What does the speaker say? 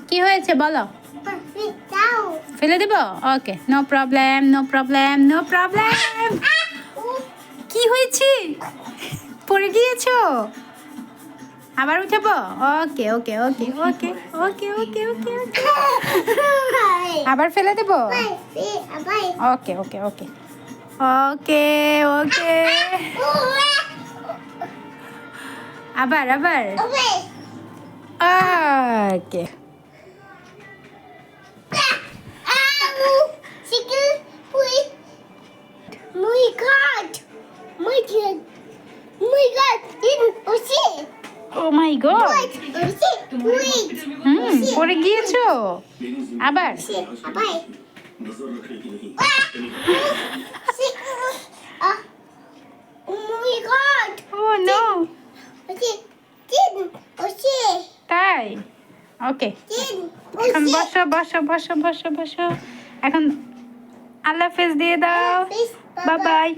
কি হয়েছে বলো? ফেলে দেব? Okay, no problem, no problem, no problem. কি হয়েছে? পড়ে গিয়েছো? আবার উঠাবো? ওকে ওকে ওকে ওকে ওকে ওকে ওকে ওকে। আবার ফেলে দেব? ওকে ওকে ওকে ওকে ওকে। আবার আবার ওকে। ও মাই গড, পড়ে গিয়েছো? আবার ও নো, তাই? ওকে, এখন বসো বসো বসো বসো বসো। এখন আল্লাহ হাফেজ দিয়ে দাও। Bye bye.